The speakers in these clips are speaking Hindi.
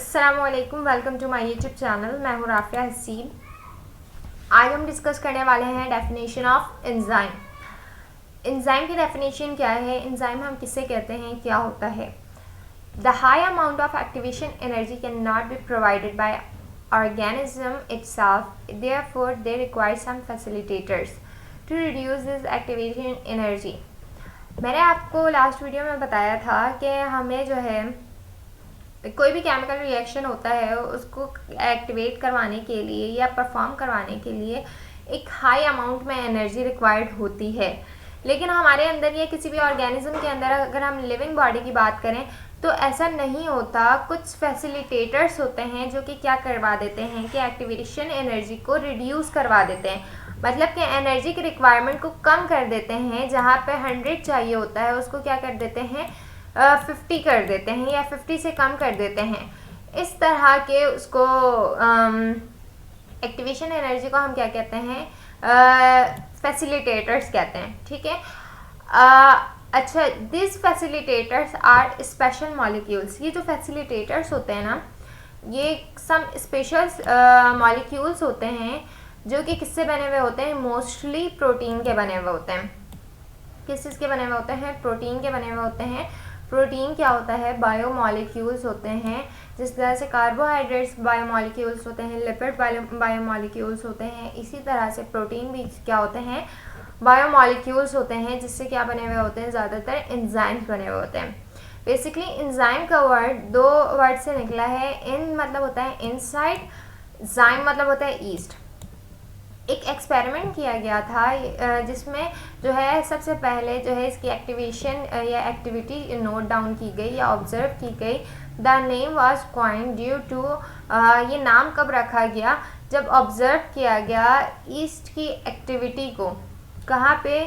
अस्सलामुअलैकुम, welcome to my YouTube channel. मैं हूँ राफिया हसीन। आज हम डिस्कस करने वाले हैं डेफिनेशन ऑफ एंजाइम। एंजाइम की डेफिनेशन क्या है, एंजाइम हम किसे कहते हैं, क्या होता है। The high amount of activation energy can not be provided by organism itself, therefore they require some facilitators to reduce this activation energy। मैंने आपको लास्ट वीडियो में बताया था कि हमें जो है कोई भी केमिकल रिएक्शन होता है उसको एक्टिवेट करवाने के लिए या परफॉर्म करवाने के लिए एक हाई अमाउंट में एनर्जी रिक्वायर्ड होती है। लेकिन हमारे अंदर या किसी भी ऑर्गेनिज्म के अंदर अगर हम लिविंग बॉडी की बात करें तो ऐसा नहीं होता। कुछ फैसिलिटेटर्स होते हैं जो कि क्या करवा देते हैं कि एक्टिवेशन एनर्जी को रिड्यूस करवा देते हैं, मतलब कि एनर्जी की रिक्वायरमेंट को कम कर देते हैं। जहाँ पे 100 चाहिए होता है उसको क्या कर देते हैं 50 कर देते हैं या 50 से कम कर देते हैं। इस तरह के उसको एक्टिवेशन एनर्जी को हम क्या कहते हैं, फैसिलिटेटर्स कहते हैं। ठीक है। अच्छा, this facilitators are special molecules. ये जो फैसिलिटेटर्स होते हैं ना, ये सम स्पेशल मॉलिक्यूल्स होते हैं जो कि किससे बने हुए होते हैं, मोस्टली प्रोटीन के बने हुए होते हैं। किस चीज़ के बने हुए होते हैं, प्रोटीन के बने हुए होते हैं। प्रोटीन क्या होता है, बायोमॉलिक्यूल्स होते हैं। जिस तरह से कार्बोहाइड्रेट्स बायोमॉलिक्यूल्स होते हैं, लिपिड बायोमॉलिक्यूल्स होते हैं, इसी तरह से प्रोटीन भी क्या होते हैं, बायोमॉलिक्यूल्स होते हैं, जिससे क्या बने हुए होते हैं, ज़्यादातर एंजाइम्स बने हुए होते हैं। बेसिकली एंजाइम का वर्ड दो वर्ड से निकला है। इन मतलब होता है इनसाइड, जाइम मतलब होता है ईस्ट। एक एक्सपेरिमेंट किया गया था जिसमें जो है सबसे पहले जो है इसकी एक्टिवेशन या एक्टिविटी नोट डाउन की गई या ऑब्जर्व की गई। The name was coined due to, ये नाम कब रखा गया, जब ऑब्जर्व किया गया ईस्ट की एक्टिविटी को। कहाँ पे,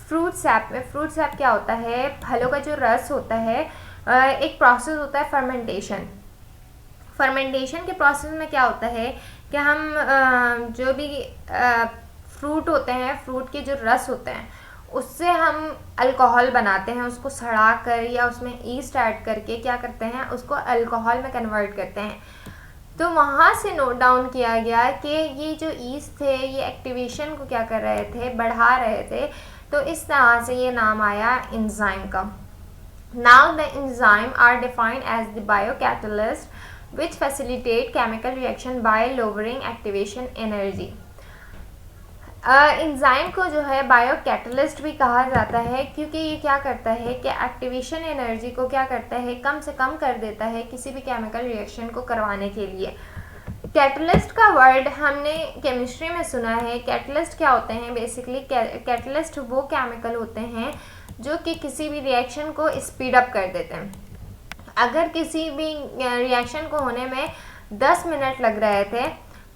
फ्रूट सैप में। फ्रूट सैप क्या होता है, फलों का जो रस होता है। एक प्रोसेस होता है फर्मेंटेशन। फर्मेंटेशन के प्रोसेस में क्या होता है कि हम जो भी फ्रूट होते हैं, फ्रूट के जो रस होते हैं उससे हम अल्कोहल बनाते हैं। उसको सड़ा कर या उसमें ईस्ट ऐड करके क्या करते हैं, उसको अल्कोहल में कन्वर्ट करते हैं। तो वहाँ से नोट डाउन किया गया कि ये जो ईस्ट थे ये एक्टिवेशन को क्या कर रहे थे, बढ़ा रहे थे। तो इस तरह से ये नाम आया एंजाइम का। Now the enzyme are defined as the biocatalyst which facilitate chemical reaction by lowering activation energy। Enzyme को जो है बायोकैटलिस्ट भी कहा जाता है क्योंकि ये क्या करता है कि एक्टिवेशन एनर्जी को क्या करता है, कम से कम कर देता है किसी भी केमिकल रिएक्शन को करवाने के लिए। कैटलिस्ट का वर्ड हमने केमिस्ट्री में सुना है। कैटलिस्ट क्या होते हैं, बेसिकली कैटलिस्ट वो केमिकल होते हैं जो कि किसी भी रिएक्शन को स्पीड अप कर देते हैं। अगर किसी भी रिएक्शन को होने में 10 मिनट लग रहे थे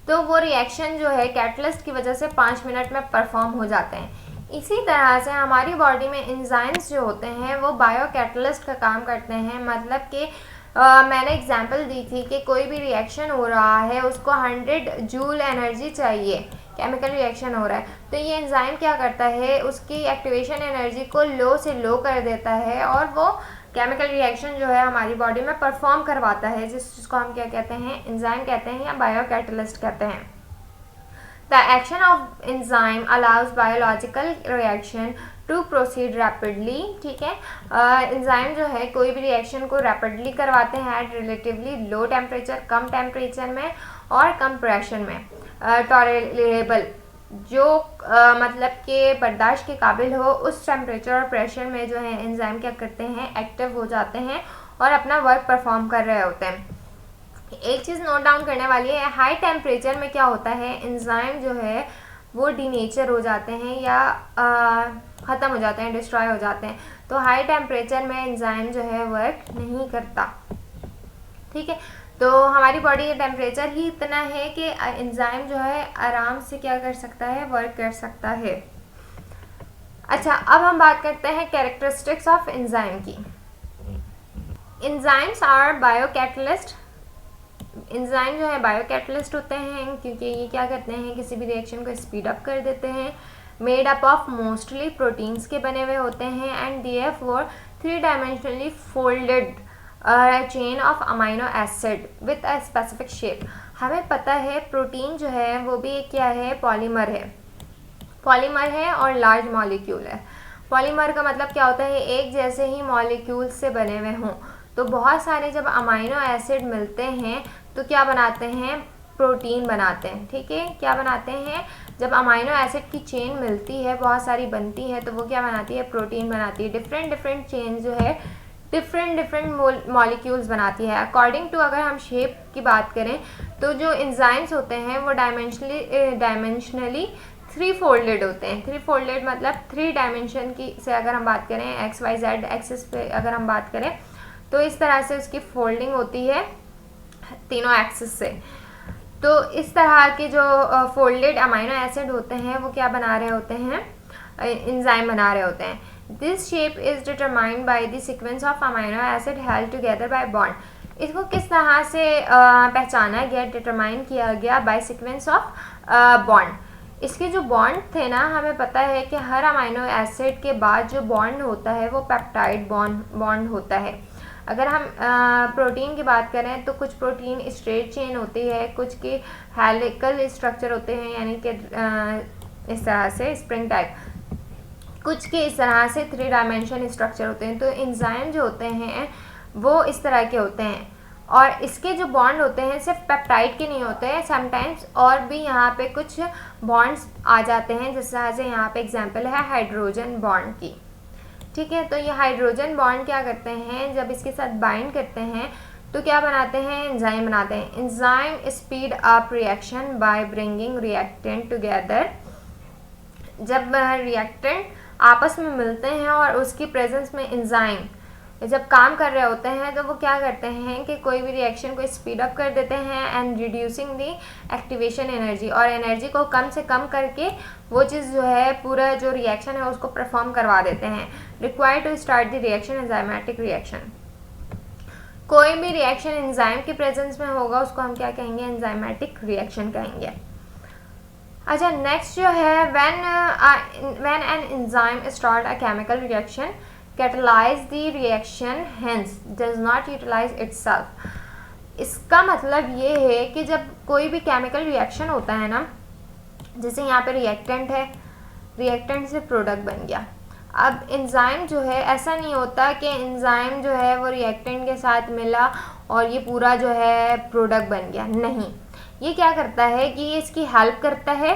तो वो रिएक्शन जो है कैटलिस्ट की वजह से 5 मिनट में परफॉर्म हो जाते हैं। इसी तरह से हमारी बॉडी में एंजाइम्स जो होते हैं वो बायोकैटलिस्ट का काम करते हैं। मतलब कि मैंने एग्जांपल दी थी कि कोई भी रिएक्शन हो रहा है उसको 100 जूल एनर्जी चाहिए, केमिकल रिएक्शन हो रहा है, तो ये एंजाइम क्या करता है, उसकी एक्टिवेशन एनर्जी को लो से लो कर देता है और वो केमिकल रिएक्शन जो है हमारी बॉडी में परफॉर्म करवाता है, जिसको हम क्या कहते हैं, एंजाइम कहते हैं या बायोकैटलिस्ट कहते हैं। The action of enzyme allows biological reaction to proceed rapidly. ठीक है। एंजाइम जो है कोई भी रिएक्शन को रैपिडली करवाते हैं at relatively low temperature, come temperature में और कम प्रेशर में। टॉलरेबल जो मतलब कि बर्दाश्त के काबिल हो, उस टेम्परेचर और प्रेशर में जो है एंजाइम क्या करते हैं, एक्टिव हो जाते हैं और अपना वर्क परफॉर्म कर रहे होते हैं। एक चीज़ नोट डाउन करने वाली है, हाई टेम्परेचर में क्या होता है, एंजाइम जो है वो डीनेचर हो जाते हैं या ख़त्म हो जाते हैं, डिस्ट्रॉय हो जाते हैं। तो हाई टेम्परेचर में एंजाइम जो है वर्क नहीं करता। ठीक है। तो हमारी बॉडी का टेम्परेचर ही इतना है कि एंजाइम जो है आराम से क्या कर सकता है, वर्क कर सकता है। अच्छा, अब हम बात करते हैं कैरेक्टरिस्टिक्स ऑफ एंजाइम की। Enzymes are biocatalyst. एंजाइम जो है बायोकैटलिस्ट होते हैं क्योंकि ये क्या करते हैं, किसी भी रिएक्शन को स्पीड अप कर देते हैं। Made up of mostly proteins के बने हुए होते हैं and therefore 3 dimensionally folded chain of amino acid with a specific shape. हमें पता है प्रोटीन जो है वो भी क्या है, पॉलीमर है, पॉलीमर है और लार्ज मॉलिक्यूल है। पॉलीमर का मतलब क्या होता है, एक जैसे ही मॉलिक्यूल से बने हुए हों। तो बहुत सारे जब अमाइनो एसिड मिलते हैं तो क्या बनाते हैं, प्रोटीन बनाते हैं। ठीक है, क्या बनाते हैं, जब अमाइनो एसिड की चेन मिलती है, बहुत सारी बनती है, तो वो क्या बनाती है, प्रोटीन बनाती है। डिफरेंट डिफरेंट चेन जो है डिफरेंट मॉलिक्यूल्स बनाती है। अकॉर्डिंग टू अगर हम शेप की बात करें तो जो एंजाइम्स होते हैं वो डायमेंशनली थ्री फोल्डेड होते हैं। थ्री फोल्डेड मतलब थ्री डायमेंशन की से अगर हम बात करें, एक्स वाई जेड एक्सिस पे अगर हम बात करें तो इस तरह से उसकी फोल्डिंग होती है तीनों एक्सिस से। तो इस तरह के जो फोल्डेड अमाइनो एसिड होते हैं वो क्या बना रहे होते हैं, एंजाइम बना रहे होते हैं। This shape is determined by the sequence of amino acid held together by bond. इसको किस तरह से पहचाना गया, डिटरमाइन किया गया बाय सीक्वेंस ऑफ बॉन्ड। इसके जो बॉन्ड थे ना, हमें पता है कि हर अमाइनो एसिड के बाद जो बॉन्ड होता है वो पेप्टाइड बॉन्ड होता है। अगर हम प्रोटीन की बात करें तो कुछ प्रोटीन स्ट्रेट चेन होती है, कुछ के हेलिकल स्ट्रक्चर होते हैं, यानी कि इस तरह से स्प्रिंग टाइप, कुछ के इस तरह से थ्री डायमेंशन स्ट्रक्चर होते हैं। तो एंजाइम जो होते हैं वो इस तरह के होते हैं, और इसके जो बॉन्ड होते हैं सिर्फ पेप्टाइड के नहीं होते हैं, समटाइम्स और भी यहाँ पे कुछ बॉन्ड्स आ जाते हैं, जिस तरह से यहाँ पे एग्जांपल है हाइड्रोजन बॉन्ड की। ठीक है, तो ये हाइड्रोजन बॉन्ड क्या करते हैं, जब इसके साथ बाइंड करते हैं तो क्या बनाते हैं, एंजाइम बनाते हैं। Enzyme speed up reaction by bringing reactant together. जब रिएक्टेंट आपस में मिलते हैं और उसकी प्रेजेंस में एंजाइम जब काम कर रहे होते हैं तो वो क्या करते हैं कि कोई भी रिएक्शन को स्पीड अप कर देते हैं and reducing the activation energy, और एनर्जी को कम से कम करके वो चीज़ जो है पूरा जो रिएक्शन है उसको परफॉर्म करवा देते हैं। Required to start the reaction enzymatic reaction. कोई भी रिएक्शन एंजाइम की प्रेजेंस में होगा उसको हम क्या कहेंगे, एंजाइमेटिक रिएक्शन कहेंगे। अच्छा, नेक्स्ट जो है when an enzyme start a chemical reaction catalyze the reaction hence does not utilize itself। इसका मतलब ये है कि जब कोई भी केमिकल रिएक्शन होता है ना, जैसे यहाँ पे रिएक्टेंट है, रिएक्टेंट से प्रोडक्ट बन गया। अब एंजाइम जो है ऐसा नहीं होता कि एंजाइम जो है वो रिएक्टेंट के साथ मिला और ये पूरा जो है प्रोडक्ट बन गया, नहीं। ये क्या करता है कि ये इसकी हेल्प करता है,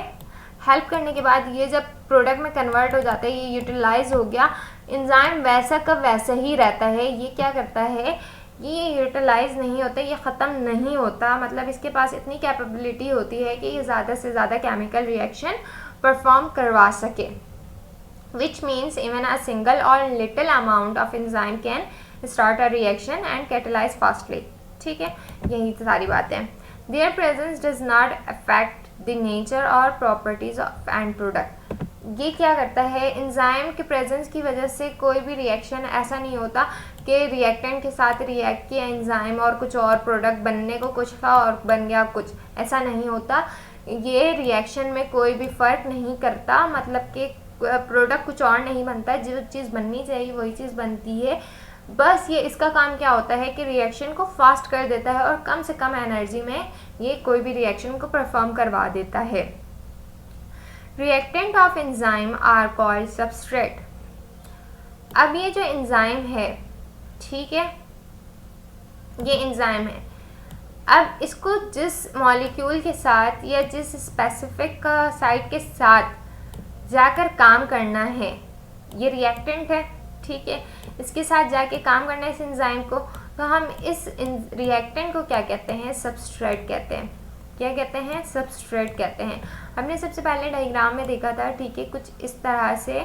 हेल्प करने के बाद ये जब प्रोडक्ट में कन्वर्ट हो जाता है, ये यूटिलाइज हो गया, एंजाइम वैसा का वैसा ही रहता है। ये क्या करता है, ये यूटिलाइज नहीं होता, ये ख़त्म नहीं होता, मतलब इसके पास इतनी कैपेबिलिटी होती है कि ये ज़्यादा से ज़्यादा केमिकल रिएक्शन परफॉर्म करवा सके। Which means even a single और little amount of enzyme can start a reaction and catalyse fastly. ठीक है, यही सारी बातें। Their presence does not affect the nature और प्रॉपर्टीज ऑफ एंड प्रोडक्ट। ये क्या करता है, एंजाइम के प्रेजेंस की वजह से कोई भी रिएक्शन ऐसा नहीं होता कि रिएक्टेंट के साथ रिएक्ट किया एंजाइम और कुछ और प्रोडक्ट बनने को कुछ था और बन गया कुछ, ऐसा नहीं होता। ये रिएक्शन में कोई भी फ़र्क नहीं करता, मतलब कि प्रोडक्ट कुछ और नहीं बनता, जो चीज़ बननी चाहिए वही चीज़ बनती है। बस ये इसका काम क्या होता है कि रिएक्शन को फास्ट कर देता है और कम से कम एनर्जी में ये कोई भी रिएक्शन को परफॉर्म करवा देता है। Reactant of enzyme are called substrate. अब ये जो एंजाइम है, ठीक है, ये एंजाइम है, अब इसको जिस मॉलिक्यूल के साथ या जिस स्पेसिफिक साइट के साथ जाकर काम करना है, ये रिएक्टेंट है, ठीक है, इसके साथ जाके काम करना है इस एंजाइम को, तो हम इस रिएक्टेंट को क्या कहते हैं, सबस्ट्रेट कहते हैं। क्या कहते हैं, सबस्ट्रेट कहते हैं। हमने सबसे पहले डायग्राम में देखा था, ठीक है, कुछ इस तरह से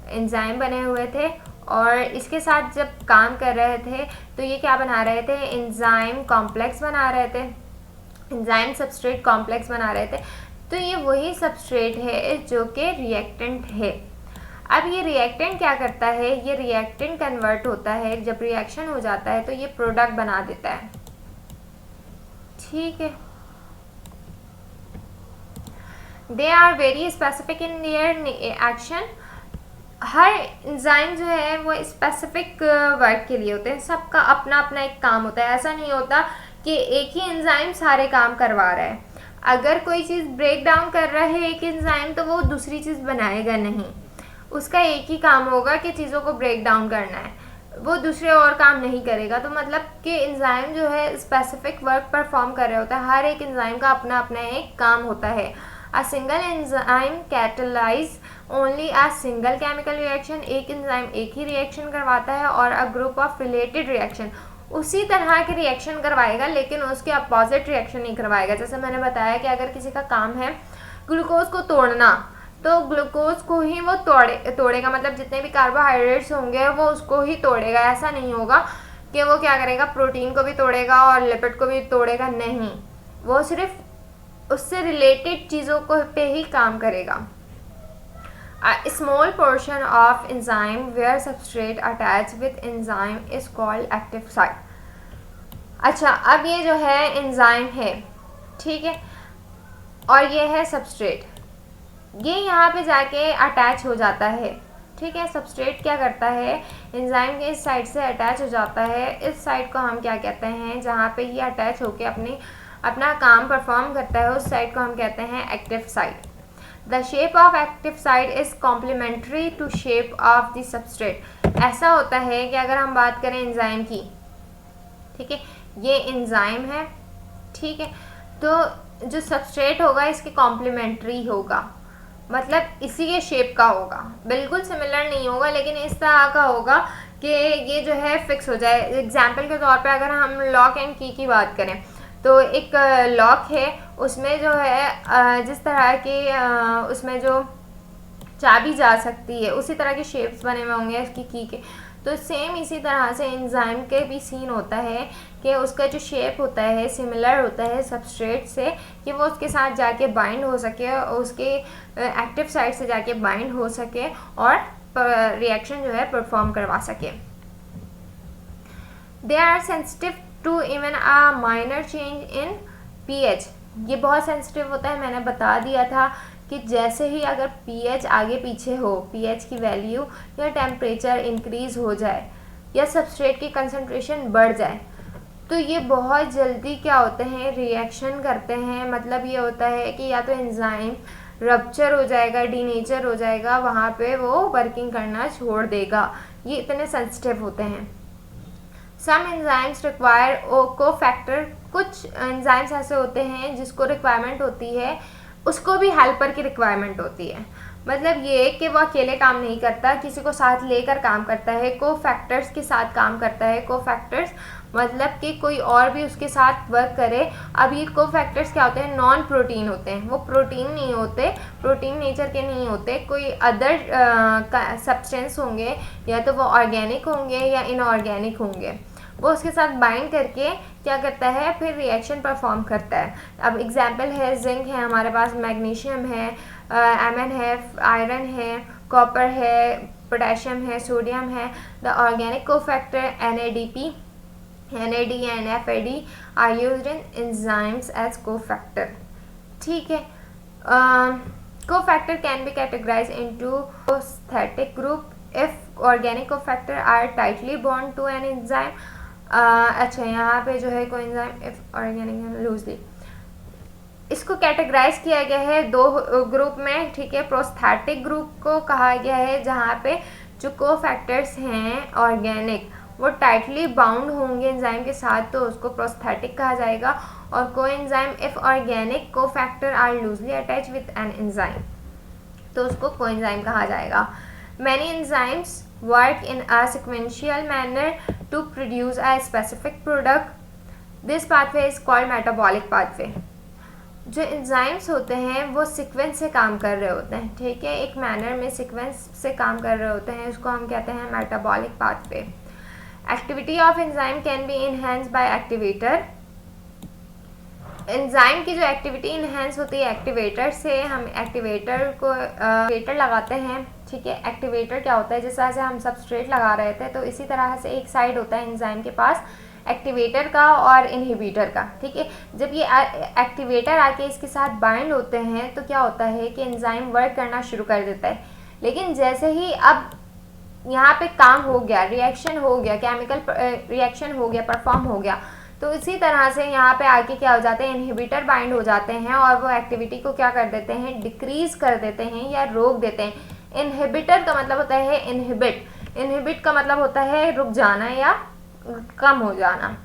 एंजाइम बने हुए थे और इसके साथ जब काम कर रहे थे तो ये क्या बना रहे थे, एंजाइम कॉम्प्लेक्स बना रहे थे, एंजाइम सबस्ट्रेट कॉम्प्लेक्स बना रहे थे। तो ये वही सबस्ट्रेट है जो कि रिएक्टेंट है। अब ये रिएक्टेंट क्या करता है, ये रिएक्टेंट कन्वर्ट होता है, जब रिएक्शन हो जाता है तो ये प्रोडक्ट बना देता है। ठीक है, they are very specific in their action हर एंजाइम जो है वो स्पेसिफिक वर्क के लिए होते हैं, सबका अपना अपना एक काम होता है। ऐसा नहीं होता कि एक ही एंजाइम सारे काम करवा रहा है। अगर कोई चीज़ ब्रेक डाउन कर रहा है एक एंजाइम, तो वो दूसरी चीज़ बनाएगा नहीं, उसका एक ही काम होगा कि चीज़ों को ब्रेक डाउन करना है, वो दूसरे और काम नहीं करेगा। तो मतलब कि एंजाइम जो है स्पेसिफिक वर्क परफॉर्म कर रहे होता है, हर एक एंजाइम का अपना अपना एक काम होता है। A single enzyme catalyse only a single chemical reaction, एक एंजाइम एक ही रिएक्शन करवाता है, और a group of related reaction उसी तरह के रिएक्शन करवाएगा लेकिन उसके अपोजिट रिएक्शन नहीं करवाएगा। जैसे मैंने बताया कि अगर किसी का काम है ग्लूकोज को तोड़ना, तो ग्लूकोज को ही वो तोड़ेगा, मतलब जितने भी कार्बोहाइड्रेट्स होंगे वो उसको ही तोड़ेगा। ऐसा नहीं होगा कि वो क्या करेगा, प्रोटीन को भी तोड़ेगा और लिपिड को भी तोड़ेगा, नहीं, वो सिर्फ उससे रिलेटेड चीज़ों को पे ही काम करेगा। A small portion of enzyme where substrate attached with enzyme is called active site। अच्छा, अब ये जो है एंजाइम है, ठीक है, और ये है सबस्ट्रेट, ये यहाँ पे जाके अटैच हो जाता है, ठीक है। सबस्ट्रेट क्या करता है, एंजाइम के इस साइड से अटैच हो जाता है। इस साइड को हम क्या कहते हैं, जहाँ पे ये अटैच होके अपना काम परफॉर्म करता है, उस साइड को हम कहते हैं active site. The shape of active site is complementary to shape of the substrate. ऐसा होता है कि अगर हम बात करें एंजाइम की, ठीक है, ये एंजाइम है, ठीक है, तो जो सबस्ट्रेट होगा इसके कॉम्प्लीमेंट्री होगा, मतलब इसी के शेप का होगा, बिल्कुल सिमिलर नहीं होगा लेकिन इस तरह का होगा कि ये जो है फिक्स हो जाए। एग्जाम्पल के तौर पे अगर हम लॉक एंड की बात करें, तो एक लॉक है, उसमें जो है जिस तरह की उसमें जो चाबी जा सकती है उसी तरह के शेप्स बने हुए होंगे इसकी की के। तो सेम इसी तरह से एंजाइम के भी सीन होता है कि उसका जो शेप होता है सिमिलर होता है सबस्ट्रेट से, कि वो उसके साथ जाके बाइंड हो सके, उसके एक्टिव साइट से जाके बाइंड हो सके और रिएक्शन जो है परफॉर्म करवा सके। They are sensitive to even a minor change in pH. ये बहुत सेंसिटिव होता है, मैंने बता दिया था कि जैसे ही अगर पीएच आगे पीछे हो, पीएच की वैल्यू या टेम्परेचर इंक्रीज़ हो जाए या सबस्ट्रेट की कंसंट्रेशन बढ़ जाए, तो ये बहुत जल्दी क्या होते हैं, रिएक्शन करते हैं। मतलब ये होता है कि या तो एंजाइम रप्चर हो जाएगा, डीनेचर हो जाएगा, वहाँ पे वो वर्किंग करना छोड़ देगा। ये इतने सेंसिटिव होते हैं। सम एंजाइम्स रिक्वायर कोफैक्टर, कुछ एंजाइम्स ऐसे होते हैं जिसको रिक्वायरमेंट होती है, उसको भी हेल्पर की रिक्वायरमेंट होती है। मतलब ये कि वो अकेले काम नहीं करता, किसी को साथ लेकर काम करता है, कोफैक्टर्स के साथ काम करता है। कोफैक्टर्स मतलब कि कोई और भी उसके साथ वर्क करे। अब ये कोफैक्टर्स क्या होते हैं, नॉन प्रोटीन होते हैं, वो प्रोटीन नहीं होते, प्रोटीन नेचर के नहीं होते, कोई अदर सब्सटेंस होंगे, या तो वो ऑर्गेनिक होंगे या इनऑर्गेनिक होंगे। वो उसके साथ बाइंड करके क्या करता है, फिर रिएक्शन परफॉर्म करता है। अब एग्जांपल है जिंक है हमारे पास, मैग्नीशियम है, एमएन है, आयरन है, कॉपर है, पोटेशियम है, सोडियम है। The organic cofactor NADP, NAD and FAD are used in enzymes as cofactor। ठीक है, cofactor can be categorized into aesthetic group if organic cofactor are tightly bound to an enzyme। अच्छा, यहाँ पे जो है कोएंजाइम इफ ऑर्गेनिक लूजली, इसको कैटेगराइज किया गया है दो ग्रुप में, ठीक है। प्रोस्थेटिक ग्रुप को कहा गया है जहाँ पे जो कोफैक्टर्स हैं ऑर्गेनिक वो टाइटली बाउंड होंगे एंजाइम के साथ, तो उसको प्रोस्थेटिक कहा जाएगा। और coenzyme if organic cofactor are loosely attach with an enzyme, तो उसको कोएंजाइम कहा जाएगा। Many enzymes work in a sequential manner to produce a specific product। This pathway is called metabolic pathway। जो एंजाइम्स होते हैं वो सीक्वेंस से काम कर रहे होते हैं, ठीक है, एक मैनर में सीक्वेंस से काम कर रहे होते हैं, इसको हम कहते हैं metabolic pathway. Activity of enzyme can be enhanced by activator. Enzyme की जो एक्टिविटी इनहेंस होती है एक्टिवेटर से, हम एक्टिवेटर को एक्टिवेटर लगाते हैं, ठीक है। एक्टिवेटर क्या होता है, जिस तरह से हम सबस्ट्रेट लगा रहे थे, तो इसी तरह से एक साइड होता है एंजाइम के पास एक्टिवेटर का और इनहिबिटर का, ठीक है। जब ये एक्टिवेटर आके इसके साथ बाइंड होते हैं तो क्या होता है कि एंजाइम वर्क करना शुरू कर देता है। लेकिन जैसे ही अब यहाँ पे काम हो गया, रिएक्शन हो गया, केमिकल रिएक्शन हो गया, परफॉर्म हो गया, तो इसी तरह से यहाँ पे आके क्या हो जाते हैं, इनहिबिटर बाइंड हो जाते हैं और वो एक्टिविटी को क्या कर देते हैं, डिक्रीज कर देते हैं या रोक देते हैं। इनहिबिटर का मतलब होता है इनहिबिट, इनहिबिट का मतलब होता है रुक जाना या कम हो जाना।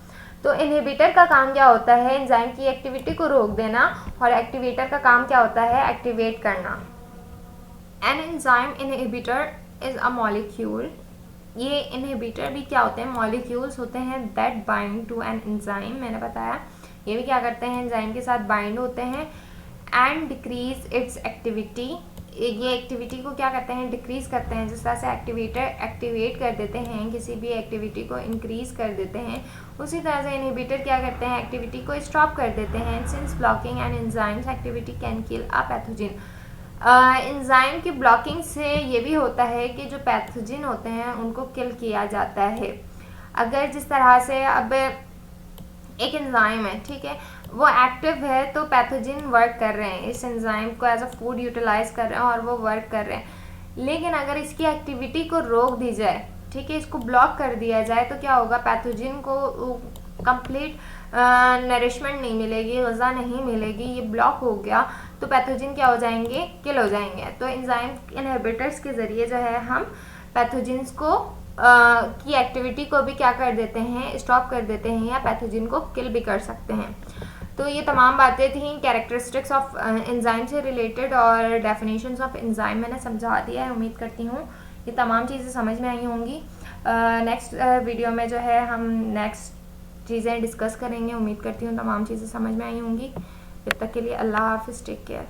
तो इनहिबिटर का काम क्या होता है, एंजाइम की एक्टिविटी को रोक देना, और एक्टिवेटर का काम क्या होता है, एक्टिवेट करना। An enzyme inhibitor is a molecule, ये इनहिबिटर भी क्या होते हैं, मॉलिक्यूल्स होते हैं that bind to an enzyme, मैंने बताया ये भी क्या करते हैं, एंजाइम के साथ बाइंड होते हैं एंड डिक्रीज इट्स एक्टिविटी, ये एक्टिविटी को क्या करते हैं, डिक्रीज करते हैं। जिस तरह से एक्टिवेटर एक्टिवेट कर देते हैं, किसी भी एक्टिविटी को इंक्रीज कर देते हैं, उसी तरह से इनहिबिटर क्या करते हैं, एक्टिविटी को स्टॉप कर देते हैं। Since blocking an enzyme's activity can kill a pathogen, enzyme की ब्लॉकिंग से ये भी होता है कि जो पैथोजन होते हैं उनको किल किया जाता है। अगर जिस तरह से अब एक एंजाइम है, ठीक है, वो एक्टिव है तो पैथोजन वर्क कर रहे हैं, इस एंजाइम को एज अ फूड यूटिलाइज कर रहे हैं और वो वर्क कर रहे हैं। लेकिन अगर इसकी एक्टिविटी को रोक दी जाए, ठीक है, इसको ब्लॉक कर दिया जाए, तो क्या होगा, पैथोजन को कंप्लीट नरिशमेंट नहीं मिलेगी, ग़िज़ा नहीं मिलेगी, ये ब्लॉक हो गया तो पैथोजन क्या हो जाएंगे, किल हो जाएंगे। तो एंजाइम इनहिबिटर्स के ज़रिए जो है हम पैथोजन्स को की एक्टिविटी को भी क्या कर देते हैं, स्टॉप कर देते हैं या पैथोजन को किल भी कर सकते हैं। तो ये तमाम बातें थी कैरेक्टरिस्टिक्स ऑफ एंजाइम से रिलेटेड, और डेफिनेशंस ऑफ एंजाइम मैंने समझा दिया है। उम्मीद करती हूँ ये तमाम चीज़ें समझ में आई होंगी। नेक्स्ट वीडियो में जो है हम नेक्स्ट चीज़ें डिस्कस करेंगे। उम्मीद करती हूँ तमाम चीज़ें समझ में आई होंगी। जब तक के लिए अल्लाह हाफ़िज़, टेक केयर।